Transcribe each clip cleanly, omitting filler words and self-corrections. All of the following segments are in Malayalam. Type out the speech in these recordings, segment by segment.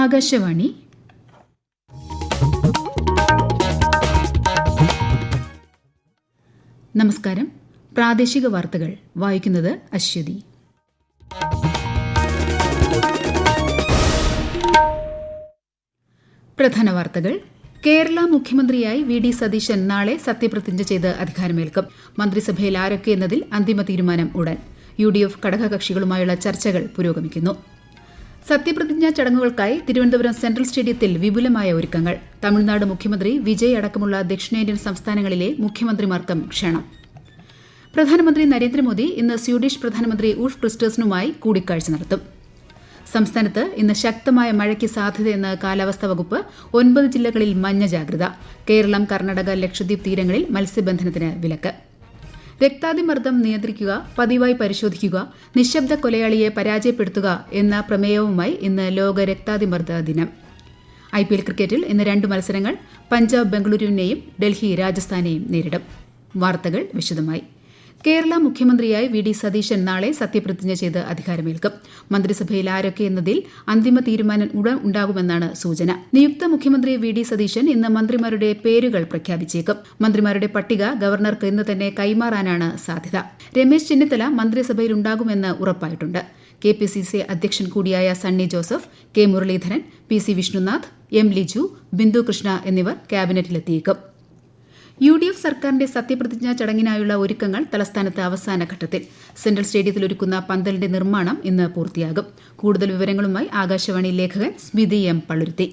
ആകാശവാണി. നമസ്കാരം. പ്രാദേശിക വാർത്തകൾ വായിക്കുന്നത് അശ്വതി. പ്രധാന വാർത്തകൾ. കേരള മുഖ്യമന്ത്രിയായി വി.ഡി. സതീശൻ നാളെ സത്യപ്രതിജ്ഞ ചെയ്ത് അധികാരമേൽക്കും. മന്ത്രിസഭയിൽ ആരൊക്കെ എന്നതിൽ അന്തിമ തീരുമാനം ഉടൻ. UDF ഘടകകക്ഷികളുമായുള്ള ചർച്ചകൾ പുരോഗമിക്കുന്നു. സത്യപ്രതിജ്ഞാ ചടങ്ങുകൾക്കായി തിരുവനന്തപുരം സെൻട്രൽ സ്റ്റേഡിയത്തിൽ വിപുലമായ ഒരുക്കങ്ങൾ. തമിഴ്നാട് മുഖ്യമന്ത്രി വിജയ് അടക്കമുള്ള ദക്ഷിണേന്ത്യൻ സംസ്ഥാനങ്ങളിലെ മുഖ്യമന്ത്രിമാർക്കും ക്ഷണം. പ്രധാനമന്ത്രി നരേന്ദ്രമോദി ഇന്ന് സ്വീഡിഷ് പ്രധാനമന്ത്രി ഉൾഫ് ക്രിസ്റ്റേഴ്സനുമായി കൂടിക്കാഴ്ച നടത്തും. സംസ്ഥാനത്ത് ഇന്ന് ശക്തമായ മഴയ്ക്ക് സാധ്യതയെന്ന് കാലാവസ്ഥാ വകുപ്പ്. 9 ജില്ലകളിൽ മഞ്ഞ ജാഗ്രത. കേരളം, കർണാടക, ലക്ഷദ്വീപ് തീരങ്ങളിൽ മത്സ്യബന്ധനത്തിന് വിലക്ക്. രക്താതിമർദ്ദം നിയന്ത്രിക്കുക, പതിവായി പരിശോധിക്കുക, നിശബ്ദ കൊലയാളിയെ പരാജയപ്പെടുത്തുക എന്ന പ്രമേയവുമായി ഇന്ന് ലോക രക്താതിമർദ്ദ ദിനം. IPL ക്രിക്കറ്റിൽ ഇന്ന് 2 മത്സരങ്ങൾ. പഞ്ചാബ് ബംഗളൂരുവിനെയും ഡൽഹി രാജസ്ഥാനെയും നേരിടും. വാർത്തകൾ വിശദമായി. കേരള മുഖ്യമന്ത്രിയായി വി.ഡി. സതീശൻ നാളെ സത്യപ്രതിജ്ഞ ചെയ്ത് അധികാരമേൽക്കും. മന്ത്രിസഭയിൽ ആരൊക്കെ എന്നതിൽ അന്തിമ തീരുമാനം ഉടൻ ഉണ്ടാകുമെന്നാണ് സൂചന. നിയുക്ത മുഖ്യമന്ത്രി വി.ഡി. സതീശൻ ഇന്ന് മന്ത്രിമാരുടെ പേരുകൾ പ്രഖ്യാപിച്ചേക്കും. മന്ത്രിമാരുടെ പട്ടിക ഗവർണർക്ക് ഇന്ന് തന്നെ കൈമാറാനാണ് സാധ്യത. രമേശ് ചെന്നിത്തല മന്ത്രിസഭയിൽ ഉണ്ടാകുമെന്ന് ഉറപ്പായിട്ടുണ്ട്. KPCC അധ്യക്ഷൻ കൂടിയായ Sunny Joseph, K. Muraleedharan, PC Vishnunath, M. Liju, Bindu Krishna എന്നിവർ ക്യാബിനറ്റിലെത്തിയേക്കും. UDF സർക്കാരിന്റെ സത്യപ്രതിജ്ഞാ ചടങ്ങിനായുള്ള ഒരുക്കങ്ങൾ തലസ്ഥാനത്ത് അവസാന ഘട്ടത്തിൽ. സെൻട്രൽ സ്റ്റേഡിയത്തിൽ ഒരുക്കുന്ന പന്തലിന്റെ നിർമ്മാണം ഇന്ന് പൂർത്തിയാകും. കൂടുതൽ വിവരങ്ങളുമായി ആകാശവാണി ലേഖകൻ സ്മിതി M. പള്ളുരുത്തി.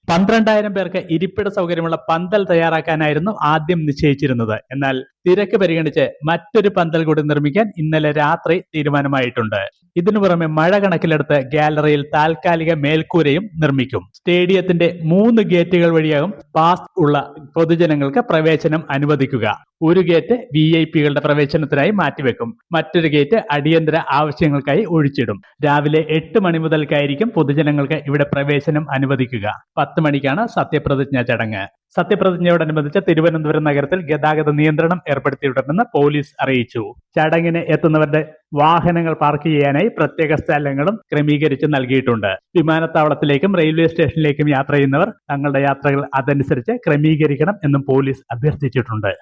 12,000 പേർക്ക് ഇരിപ്പിട സൗകര്യമുള്ള പന്തൽ തയ്യാറാക്കാനായിരുന്നു ആദ്യം നിശ്ചയിച്ചിരുന്നത്. എന്നാൽ തിരക്ക് പരിഗണിച്ച് മറ്റൊരു പന്തൽ കൂടി നിർമ്മിക്കാൻ ഇന്നലെ രാത്രി തീരുമാനമായിട്ടുണ്ട്. ഇതിനു പുറമെ മഴ കണക്കിലെടുത്ത് ഗാലറിയിൽ താൽക്കാലിക മേൽക്കൂരയും നിർമ്മിക്കും. സ്റ്റേഡിയത്തിന്റെ 3 ഗേറ്റുകൾ വഴിയാകും പാസ് ഉള്ള പൊതുജനങ്ങൾക്ക് പ്രവേശനം അനുവദിക്കുക. ഒരു ഗേറ്റ് VIP-കളുടെ പ്രവേശനത്തിനായി മാറ്റിവെക്കും. മറ്റൊരു ഗേറ്റ് അടിയന്തര ആവശ്യങ്ങൾക്കായി ഒഴിച്ചിടും. രാവിലെ 8 മണി മുതൽക്കായിരിക്കും പൊതുജനങ്ങൾക്ക് ഇവിടെ പ്രവേശനം അനുവദിക്കുക. 10 മണിക്കാണ് സത്യപ്രതിജ്ഞാ ചടങ്ങ്. സത്യപ്രതിജ്ഞയോടനുബന്ധിച്ച് തിരുവനന്തപുരം നഗരത്തിൽ ഗതാഗത നിയന്ത്രണം ഏർപ്പെടുത്തിയിട്ടുണ്ടെന്ന് പോലീസ് അറിയിച്ചു. ചടങ്ങിന് എത്തുന്നവരുടെ വാഹനങ്ങൾ പാർക്ക് ചെയ്യാനായി പ്രത്യേക സ്ഥലങ്ങളും ക്രമീകരിച്ച് നൽകിയിട്ടുണ്ട്. വിമാനത്താവളത്തിലേക്കും റെയിൽവേ സ്റ്റേഷനിലേക്കും യാത്ര ചെയ്യുന്നവർ തങ്ങളുടെ യാത്രകൾ അതനുസരിച്ച് ക്രമീകരിക്കണം എന്നും പോലീസ് അഭ്യർത്ഥിച്ചിട്ടുണ്ട്.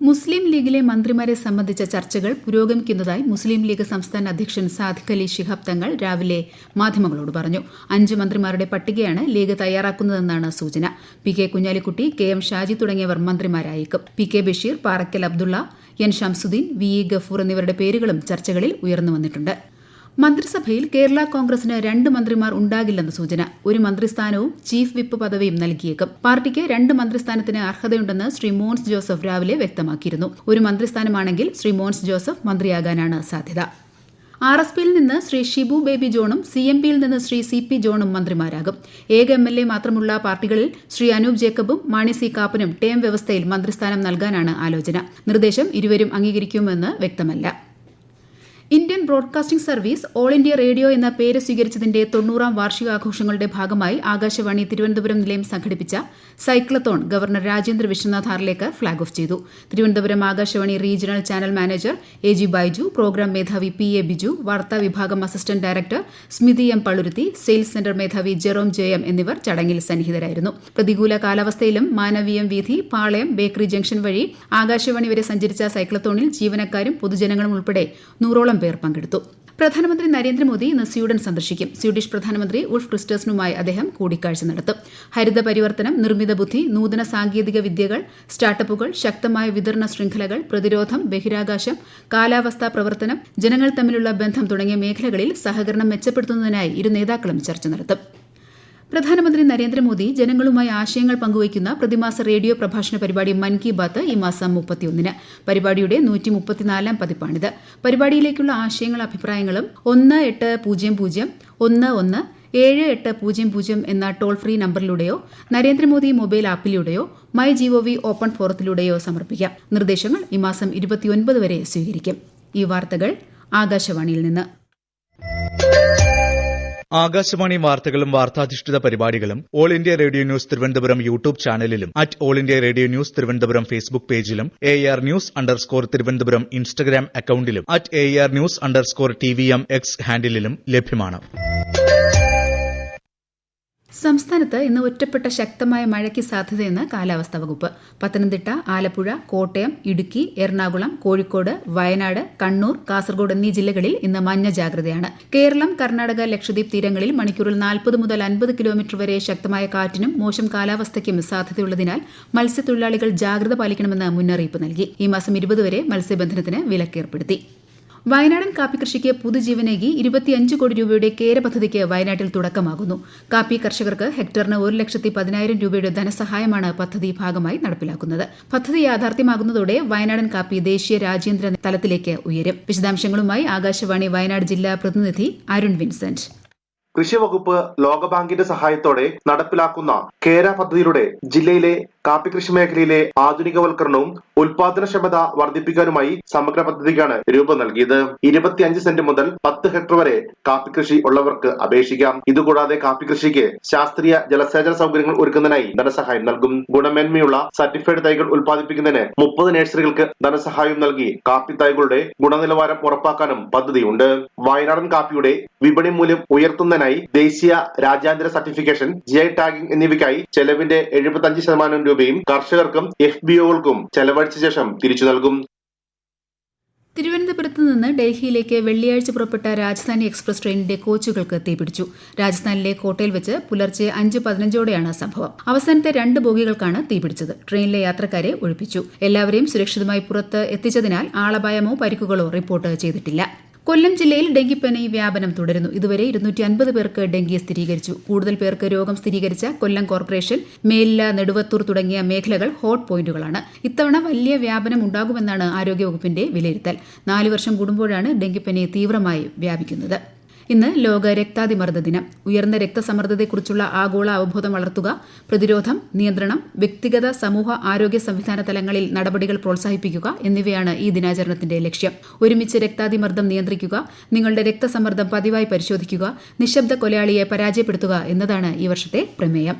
മുസ്ലിം ലീഗിലെ മന്ത്രിമാരെ സംബന്ധിച്ച ചർച്ചകൾ പുരോഗമിക്കുന്നതായി മുസ്ലിം ലീഗ് സംസ്ഥാന അധ്യക്ഷൻ സാദിഖ് അലി ശിഹാബ് തങ്ങൾ രാവിലെ മാധ്യമങ്ങളോട് പറഞ്ഞു. 5 മന്ത്രിമാരുടെ പട്ടികയാണ് ലീഗ് തയ്യാറാക്കുന്നതെന്നാണ് സൂചന. PK കുഞ്ഞാലിക്കുട്ടി, KM ഷാജി തുടങ്ങിയവർ മന്ത്രിമാരായേക്കും. PK Basheer, Parakkal Abdulla, N Shamsuddin, VE Gafoor എന്നിവരുടെ പേരുകളും ചർച്ചകളിൽ ഉയർന്നു വന്നിട്ടുണ്ട്. മന്ത്രിസഭയിൽ കേരള കോൺഗ്രസിന് 2 മന്ത്രിമാർ ഉണ്ടാകില്ലെന്ന് സൂചന. ഒരു മന്ത്രിസ്ഥാനവും ചീഫ് വിപ്പ് പദവിയും നൽകിയേക്കും. പാർട്ടിക്ക് 2 മന്ത്രിസ്ഥാനത്തിന് അർഹതയുണ്ടെന്ന് ശ്രീ മോൻസ് ജോസഫ് രാവിലെ വ്യക്തമാക്കിയിരുന്നു. ഒരു മന്ത്രിസ്ഥാനമാണെങ്കിൽ ശ്രീ മോൻസ് ജോസഫ് മന്ത്രിയാകാനാണ് സാധ്യത. RSPയിൽ നിന്ന് ശ്രീ ഷിബു ബേബി ജോണും CMPയിൽ നിന്ന് ശ്രീ CP ജോണും മന്ത്രിമാരാകും. ഏക MLA മാത്രമുള്ള പാർട്ടികളിൽ ശ്രീ അനൂപ് ജേക്കബും മാണി C കാപ്പനും ടേം വ്യവസ്ഥയിൽ മന്ത്രിസ്ഥാനം നൽകാനാണ് ആലോചന. നിർദ്ദേശം ഇരുവരും അംഗീകരിക്കുമെന്ന് വ്യക്തമല്ല. Indian broadcasting service all India radio എന്ന പേര് സ്വീകരിച്ചതിന്റെ 90ാം വാർഷികാഘോഷങ്ങളുടെ ഭാഗമായി ആകാശവാണി തിരുവനന്തപുരം നിലയം സംഘടിപ്പിച്ച cyclothon governor Rajendra Vishwanath Arlekar flag off ചെയ്തു. Thiruvananthapuram Akashvani regional channel manager AG Baiju, programme മേധാവി PA ബിജു, വാർത്താ വിഭാഗം assistant director Smithi M. Palluruthy, sales centre മേധാവി ജെറോം JM എന്നിവർ ചടങ്ങിൽ സന്നിഹിതരായിരുന്നു. പ്രതികൂല കാലാവസ്ഥയിലും മാനവീയം വീഥി, പാളയം, ബേക്കറി ജംഗ്ഷൻ വഴി ആകാശവാണി വരെ സഞ്ചരിച്ച സൈക്ലത്തോണിൽ ജീവനക്കാരും പൊതുജനങ്ങളും ഉൾപ്പെടെ 100ഓളം പേർ പങ്കെടുത്തു. പ്രധാനമന്ത്രി നരേന്ദ്രമോദി ഇന്ന് സ്വീഡൻ സന്ദർശിക്കും. സ്വീഡിഷ് പ്രധാനമന്ത്രി ഉൾഫ് ക്രിസ്റ്റേഴ്സനുമായി അദ്ദേഹം കൂടിക്കാഴ്ച നടത്തും. ഹരിത പരിവർത്തനം, നിർമ്മിത ബുദ്ധി, നൂതന സാങ്കേതിക വിദ്യകൾ, സ്റ്റാർട്ടപ്പുകൾ, ശക്തമായ വിതരണ ശൃംഖലകൾ, പ്രതിരോധം, ബഹിരാകാശം, കാലാവസ്ഥാ പ്രവർത്തനം, ജനങ്ങൾ തമ്മിലുള്ള ബന്ധം തുടങ്ങിയ മേഖലകളിൽ സഹകരണം മെച്ചപ്പെടുത്തുന്നതിനായി ഇരു നേതാക്കളും ചർച്ച നടത്തും. പ്രധാനമന്ത്രി നരേന്ദ്രമോദി ജനങ്ങളുമായി ആശയങ്ങൾ പങ്കുവയ്ക്കുന്ന പ്രതിമാസ റേഡിയോ പ്രഭാഷണ പരിപാടി മൻ കി ബാത്ത് ഈ മാസം 31-ന്. പരിപാടിയുടെ 134ാം പതിപ്പാണിത്. പരിപാടിയിലേക്കുള്ള ആശയങ്ങളും അഭിപ്രായങ്ങളും 1800-11-7800 എന്ന ടോൾ ഫ്രീ നമ്പറിലൂടെയോ നരേന്ദ്രമോദി മൊബൈൽ ആപ്പിലൂടെയോ MyGov ഓപ്പൺ ഫോറത്തിലൂടെയോ സമർപ്പിക്കാം. നിർദ്ദേശങ്ങൾ ഈ മാസം 29 വരെ സ്വീകരിക്കും. ഈ വാർത്തകൾ ആകാശവാണിയിൽ നിന്ന്. ആകാശവാണി വാർത്തകളും വാർത്താധിഷ്ഠിത പരിപാടികളും All India Radio News Thiruvananthapuram YouTube ചാനലിലും All India Radio News Thiruvananthapuram Facebook പേജിലും AR News_ തിരുവനന്തപുരം ഇൻസ്റ്റഗ്രാം അക്കൌണ്ടിലും AR News_TVM X ഹാൻഡിലും ലഭ്യമാണ്. സംസ്ഥാനത്ത് ഇന്ന് ഒറ്റപ്പെട്ട ശക്തമായ മഴയ്ക്ക് സാധ്യതയെന്ന് കാലാവസ്ഥാ വകുപ്പ്. പത്തനംതിട്ട, ആലപ്പുഴ, കോട്ടയം, ഇടുക്കി, എറണാകുളം, കോഴിക്കോട്, വയനാട്, കണ്ണൂർ, കാസർഗോഡ് എന്നീ ജില്ലകളിൽ ഇന്ന് മഞ്ഞ ജാഗ്രതയാണ്. കേരളം, കർണാടക, ലക്ഷദ്വീപ് തീരങ്ങളിൽ മണിക്കൂറിൽ 40 മുതൽ 50 കിലോമീറ്റർ വരെ ശക്തമായ കാറ്റിനും മോശം കാലാവസ്ഥയ്ക്കും സാധ്യതയുള്ളതിനാൽ മത്സ്യത്തൊഴിലാളികൾ ജാഗ്രത പാലിക്കണമെന്ന് മുന്നറിയിപ്പ് നൽകി. ഈ മാസം 20 വരെ മത്സ്യബന്ധനത്തിന് വിലക്കേർപ്പെടുത്തി. വയനാടൻ കാപ്പി കൃഷിക്ക് പുതുജീവനേകി 25 കോടി രൂപയുടെ കേര പദ്ധതിക്ക് വയനാട്ടിൽ തുടക്കമാകുന്നു. കാപ്പി കർഷകർക്ക് ഹെക്ടറിന് 1,10,000 രൂപയുടെ ധനസഹായമാണ് പദ്ധതി ഭാഗമായി നടപ്പിലാക്കുന്നത്. പദ്ധതി യാഥാർത്ഥ്യമാകുന്നതോടെ വയനാടൻ കാപ്പി ദേശീയ രാജ്യാന്തര തലത്തിലേക്ക് ഉയരും. വിശദാംശങ്ങളുമായി ആകാശവാണി വയനാട് ജില്ലാ പ്രതിനിധി അരുൺ വിൻസെന്റ്. കൃഷി വകുപ്പ് ലോകബാങ്കിന്റെ സഹായത്തോടെ നടപ്പിലാക്കുന്ന കേര പദ്ധതിയിലൂടെ ജില്ലയിലെ കാപ്പി കൃഷി മേഖലയിലെ ആധുനികവൽക്കരണവും ഉൽപാദനക്ഷമത വർദ്ധിപ്പിക്കാനുമായി സമഗ്ര പദ്ധതിക്കാണ് രൂപം നൽകിയത്. 25 സെന്റ് മുതൽ 10 ഹെക്ടർ വരെ കാപ്പി കൃഷി ഉള്ളവർക്ക് അപേക്ഷിക്കാം. ഇതുകൂടാതെ കാപ്പി കൃഷിക്ക് ശാസ്ത്രീയ ജലസേചന സൗകര്യങ്ങൾ ഒരുക്കുന്നതിനായി ധനസഹായം നൽകും. ഗുണമേന്മയുള്ള സർട്ടിഫൈഡ് തൈകൾ ഉൽപ്പാദിപ്പിക്കുന്നതിന് 30 നഴ്സറികൾക്ക് ധനസഹായം നൽകി കാപ്പി തൈകളുടെ ഗുണനിലവാരം ഉറപ്പാക്കാനും പദ്ധതിയുണ്ട്. വയനാടൻ കാപ്പിയുടെ വിപണി മൂല്യം ഉയർത്തുന്നതിനായി ദേശീയ രാജ്യാന്തര സർട്ടിഫിക്കേഷൻ, GI ടാഗിംഗ് എന്നിവയ്ക്കായി ചെലവിന്റെ 75% രൂപയും കർഷകർക്കും FBOകൾക്കും ചെലവഴിച്ച ശേഷം തിരിച്ചു നൽകും. തിരുവനന്തപുരത്ത് നിന്ന് ഡൽഹിയിലേക്ക് വെള്ളിയാഴ്ച പുറപ്പെട്ട രാജധാനി എക്സ്പ്രസ് ട്രെയിനിന്റെ കോച്ചുകൾക്ക് തീപിടിച്ചു. രാജസ്ഥാനിലെ കോട്ടയിൽ വെച്ച് പുലർച്ചെ 5:15ഓടെയാണ് സംഭവം. അവസാനത്തെ 2 ബോഗികൾക്കാണ് തീപിടിച്ചത്. ട്രെയിനിലെ യാത്രക്കാരെ ഒഴിപ്പിച്ചു. എല്ലാവരെയും സുരക്ഷിതമായി പുറത്ത് എത്തിച്ചതിനാൽ ആളപായമോ പരിക്കുകളോ റിപ്പോർട്ട് ചെയ്തിട്ടില്ല. കൊല്ലം ജില്ലയിൽ ഡെങ്കിപ്പനി വ്യാപനം തുടരുന്നു. ഇതുവരെ 250 പേർക്ക് ഡെങ്കി സ്ഥിരീകരിച്ചു. കൂടുതൽ പേർക്ക് രോഗം സ്ഥിരീകരിച്ച കൊല്ലം കോർപ്പറേഷൻ, മേലില, നെടുവത്തൂർ തുടങ്ങിയ മേഖലകൾ ഹോട്ട് പോയിന്റുകളാണ്. ഇത്തവണ വലിയ വ്യാപനം ഉണ്ടാകുമെന്നാണ് ആരോഗ്യവകുപ്പിന്റെ വിലയിരുത്തൽ. 4 വർഷം കൂടുമ്പോഴാണ് ഡെങ്കിപ്പനി തീവ്രമായി വ്യാപിക്കുന്നത്. ഇന്ന് ലോക രക്താതിമർദ്ദ ദിനം. ഉയർന്ന രക്തസമ്മർദ്ദത്തെക്കുറിച്ചുള്ള ആഗോള അവബോധം വളർത്തുക, പ്രതിരോധം, നിയന്ത്രണം, വ്യക്തിഗത സമൂഹ ആരോഗ്യ സംവിധാന തലങ്ങളിൽ നടപടികൾ പ്രോത്സാഹിപ്പിക്കുക എന്നിവയാണ് ഈ ദിനാചരണത്തിന്റെ ലക്ഷ്യം. ഒരുമിച്ച് രക്താതിമർദ്ദം നിയന്ത്രിക്കുക, നിങ്ങളുടെ രക്തസമ്മർദ്ദം പതിവായി പരിശോധിക്കുക, നിശബ്ദ കൊലയാളിയെ പരാജയപ്പെടുത്തുക എന്നതാണ് ഈ വർഷത്തെ പ്രമേയം.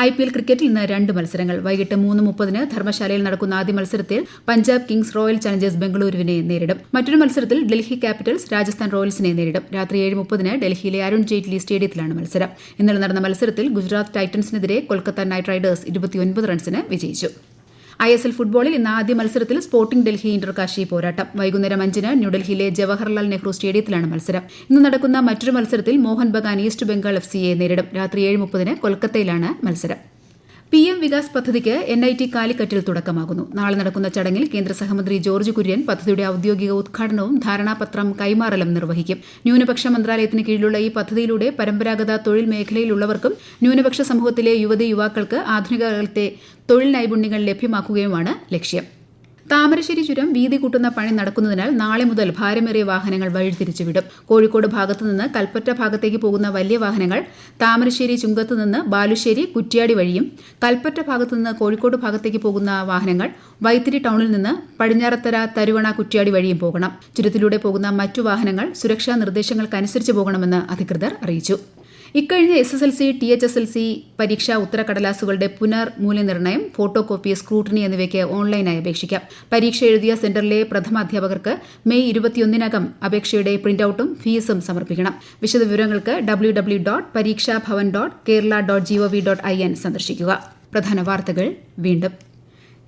IPL ക്രിക്കറ്റിൽ ഇന്ന് 2 മത്സരങ്ങൾ. വൈകിട്ട് 3:30 ധർമ്മശാലയിൽ നടക്കുന്ന ആദ്യ മത്സരത്തിൽ പഞ്ചാബ് കിങ്സ് റോയൽ ചലഞ്ചേഴ്സ് ബംഗളൂരുവിനെ നേരിടും. മറ്റൊരു മത്സരത്തിൽ ഡൽഹി ക്യാപിറ്റൽസ് രാജസ്ഥാൻ റോയൽസിനെ നേരിടും. രാത്രി 7:30 ഡൽഹിയിലെ അരുൺ ജെയ്റ്റ്ലി സ്റ്റേഡിയത്തിലാണ് മത്സരം. ഇന്നലെ നടന്ന മത്സരത്തിൽ ഗുജറാത്ത് ടൈറ്റൻസിനെതിരെ കൊൽക്കത്ത നൈറ്റ് റൈഡേഴ്സ് 29 റൺസിന് വിജയിച്ചു. ISL ഫുട്ബോളിൽ ഇന്ന് ആദ്യ മത്സരത്തിൽ സ്പോർട്ടിംഗ് ഡൽഹി ഇന്റർകാശി പോരാട്ടം. വൈകുന്നേരം 5-ന് ന്യൂഡൽഹിയിലെ ജവഹർലാൽ നെഹ്റു സ്റ്റേഡിയത്തിലാണ് മത്സരം. ഇന്ന് നടക്കുന്ന മറ്റൊരു മത്സരത്തിൽ മോഹൻ ബഗാൻ ഈസ്റ്റ് ബംഗാൾ FCയെ നേരിടും. രാത്രി 7:30 കൊൽക്കത്തയിലാണ് മത്സരം. PM വികാസ് പദ്ധതിക്ക് NIT കാലിക്കറ്റിൽ തുടക്കമാകുന്നു. നാളെ നടക്കുന്ന ചടങ്ങിൽ കേന്ദ്ര സഹമന്ത്രി ജോർജ് കുര്യൻ പദ്ധതിയുടെ ഔദ്യോഗിക ഉദ്ഘാടനവും ധാരണാപത്രം കൈമാറലും നിർവഹിക്കും. ന്യൂനപക്ഷ മന്ത്രാലയത്തിന് കീഴിലുള്ള ഈ പദ്ധതിയിലൂടെ പരമ്പരാഗത തൊഴിൽ മേഖലയിലുള്ളവർക്കും ന്യൂനപക്ഷ സമൂഹത്തിലെ യുവതീ-യുവാക്കൾക്ക് ആധുനിക കാലത്തെ തൊഴിൽ നൈപുണ്യങ്ങൾ ലഭ്യമാക്കുകയുമാണ് ലക്ഷ്യം. താമരശ്ശേരി ചുരം വീതി കൂട്ടുന്ന പണി നടക്കുന്നതിനാൽ നാളെ മുതൽ ഭാരമേറിയ വാഹനങ്ങൾ വഴിതിരിച്ചുവിടും. കോഴിക്കോട് ഭാഗത്തുനിന്ന് കൽപ്പറ്റ ഭാഗത്തേക്ക് പോകുന്ന വലിയ വാഹനങ്ങൾ താമരശ്ശേരി ചുങ്കത്ത് നിന്ന് ബാലുശ്ശേരി, കുറ്റ്യാടി വഴിയും, കൽപ്പറ്റ ഭാഗത്തുനിന്ന് കോഴിക്കോട് ഭാഗത്തേക്ക് പോകുന്ന വാഹനങ്ങൾ വൈത്തിരി ടൌണിൽ നിന്ന് പടിഞ്ഞാറത്തറ, തരുവണ, കുറ്റ്യാടി വഴിയും പോകണം. ചുരത്തിലൂടെ പോകുന്ന മറ്റു വാഹനങ്ങൾ സുരക്ഷാ നിർദ്ദേശങ്ങൾക്കനുസരിച്ച് പോകണമെന്ന് അധികൃതർ അറിയിച്ചു. ഇക്കഴിഞ്ഞ SSLC, THSLC പരീക്ഷാ ഉത്തരക്കടലാസുകളുടെ പുനർമൂല്യനിർണ്ണയം, ഫോട്ടോ കോപ്പി, സ്ക്രൂട്ടിനി എന്നിവയ്ക്ക് ഓൺലൈനായി അപേക്ഷിക്കാം. പരീക്ഷ എഴുതിയ സെന്ററിലെ പ്രഥമാധ്യാപകർക്ക് മെയ് 21-നകം അപേക്ഷയുടെ പ്രിന്റൌട്ടും ഫീസും സമർപ്പിക്കണം. വിശദവിവരങ്ങൾക്ക് www.parikshbhavan.kerala.gov.in സന്ദർശിക്കുക. പ്രധാന വാർത്തകൾ വീണ്ടും.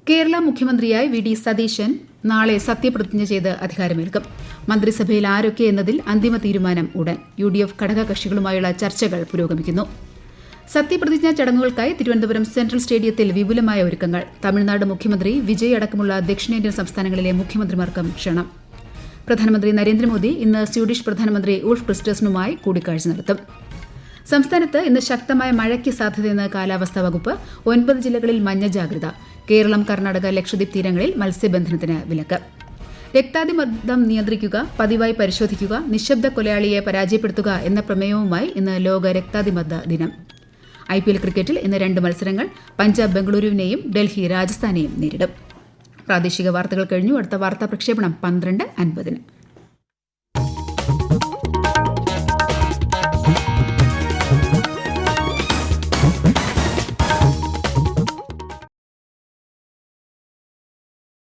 കേരള മുഖ്യമന്ത്രിയായി VD സതീശൻ നാളെ സത്യപ്രതിജ്ഞ ചെയ്ത് അധികാരമേൽക്കും. മന്ത്രിസഭയിൽ ആരൊക്കെ എന്നതിൽ അന്തിമ തീരുമാനം ഉടൻ. UDF ഘടകകക്ഷികളുമായുള്ള ചർച്ചകൾ പുരോഗമിക്കുന്നു. സത്യപ്രതിജ്ഞാ ചടങ്ങുകൾക്കായി തിരുവനന്തപുരം സെൻട്രൽ സ്റ്റേഡിയത്തിൽ വിപുലമായ ഒരുക്കങ്ങൾ. തമിഴ്നാട് മുഖ്യമന്ത്രി വിജയ് അടക്കമുള്ള ദക്ഷിണേന്ത്യൻ സംസ്ഥാനങ്ങളിലെ മുഖ്യമന്ത്രിമാർക്കും ക്ഷണം. പ്രധാനമന്ത്രി നരേന്ദ്രമോദി ഇന്ന് സ്വീഡിഷ് പ്രധാനമന്ത്രി ഉൾഫ് ക്രിസ്റ്റേഴ്സനുമായി കൂടിക്കാഴ്ച നടത്തും. സംസ്ഥാനത്ത് ഇന്ന് ശക്തമായ മഴയ്ക്ക് സാധ്യതയെന്ന് കാലാവസ്ഥാ വകുപ്പ്. 9 ജില്ലകളിൽ മഞ്ഞ ജാഗ്രത. കേരളം, കർണാടക, ലക്ഷദ്വീപ് തീരങ്ങളിൽ മത്സ്യബന്ധനത്തിന് വിലക്ക്. രക്താതിമർദ്ദം നിയന്ത്രിക്കുക, പതിവായി പരിശോധിക്കുക, നിശബ്ദ കൊലയാളിയെ പരാജയപ്പെടുത്തുക എന്ന പ്രമേയവുമായി ഇന്ന് ലോക രക്താതിമർദ്ദ ദിനം. IPL ക്രിക്കറ്റിൽ ഇന്ന് 2 മത്സരങ്ങൾ. പഞ്ചാബ് ബംഗളൂരുവിനെയും ഡൽഹി രാജസ്ഥാനെയും നേരിടും. പ്രാദേശിക വാർത്തകൾ കഴിഞ്ഞു. അടുത്ത വാർത്താ പ്രക്ഷേപണം 12:50.